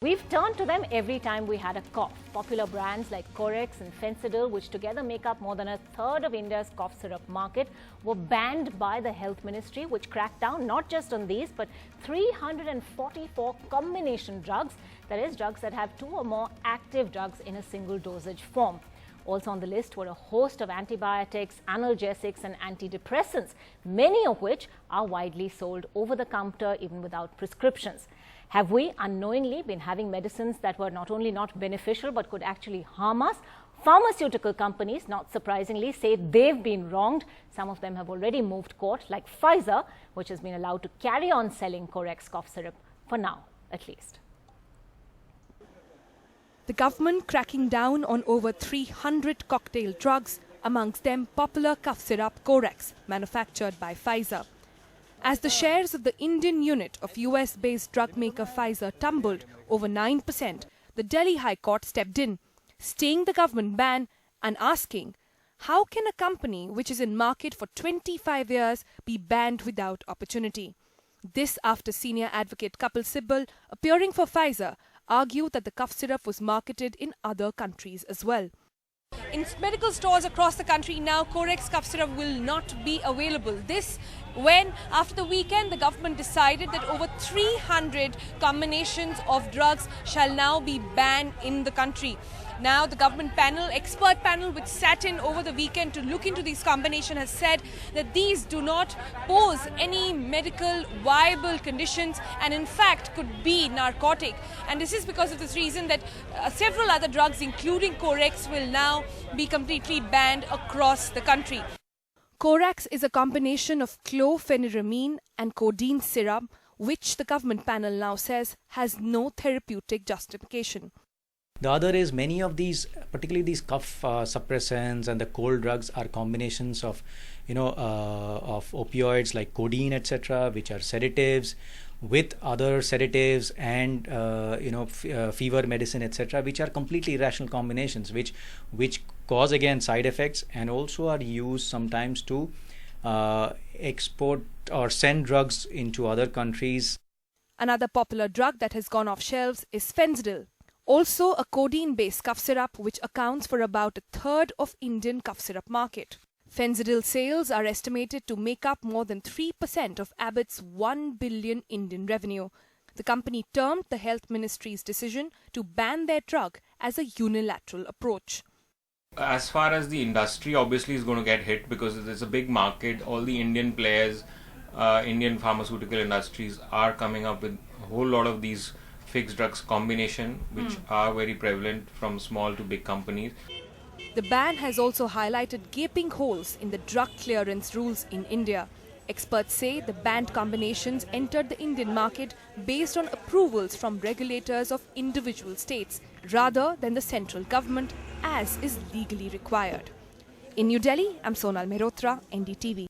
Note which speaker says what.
Speaker 1: We've turned to them every time we had a cough. Popular brands like Corex and Fencidil, which together make up more than a third of India's cough syrup market, were banned by the Health Ministry, which cracked down not just on these, but 344 combination drugs, that is, drugs that have 2 or more active drugs in a single dosage form. Also on the list were a host of antibiotics, analgesics and antidepressants, many of which are widely sold over the counter even without prescriptions. Have we unknowingly been having medicines that were not only not beneficial but could actually harm us? Pharmaceutical companies, not surprisingly, say they've been wronged. Some of them have already moved court, like Pfizer, which has been allowed to carry on selling Corex cough syrup, for now at least.
Speaker 2: The government cracking down on over 300 cocktail drugs, amongst them popular cough syrup Corex, manufactured by Pfizer. As the shares of the Indian unit of US-based drug maker Pfizer tumbled over 9%, the Delhi High Court stepped in, staying the government ban and asking, how can a company which is in market for 25 years be banned without opportunity? This after senior advocate Kapil Sibal, appearing for Pfizer, argued that the cough syrup was marketed in other countries as well. In medical stores across the country now, Corex cough syrup will not be available. This when, after the weekend, the government decided that over 300 combinations of drugs shall now be banned in the country. Now, the government panel, expert panel, which sat in over the weekend to look into these combinations, has said that these do not pose any medical viable conditions and in fact could be narcotic. And this is because of this reason that several other drugs, including Corex, will now be completely banned across the country. Corex is a combination of chlorpheniramine and codeine syrup, which the government panel now says has no therapeutic justification.
Speaker 3: The other is many of these, particularly these cough suppressants and the cold drugs, are combinations of, of opioids like codeine, etc., which are sedatives, with other sedatives and fever medicine, etc., which are completely irrational combinations, which cause again side effects and also are used sometimes to export or send drugs into other countries.
Speaker 2: Another popular drug that has gone off shelves is Fencidil, also a codeine-based cough syrup which accounts for about a third of Indian cough syrup market. Fencidil sales are estimated to make up more than 3% of Abbott's 1 billion Indian revenue. The company termed the Health Ministry's decision to ban their drug as a unilateral approach.
Speaker 4: As far as the industry obviously is going to get hit because it's a big market. All the Indian players, Indian pharmaceutical industries are coming up with a whole lot of these fixed drugs combination which are very prevalent from small to big companies.
Speaker 2: The ban has also highlighted gaping holes in the drug clearance rules in India. Experts say the banned combinations entered the Indian market based on approvals from regulators of individual states rather than the central government, as is legally required. In New Delhi, I'm Sonal Mehrotra, NDTV.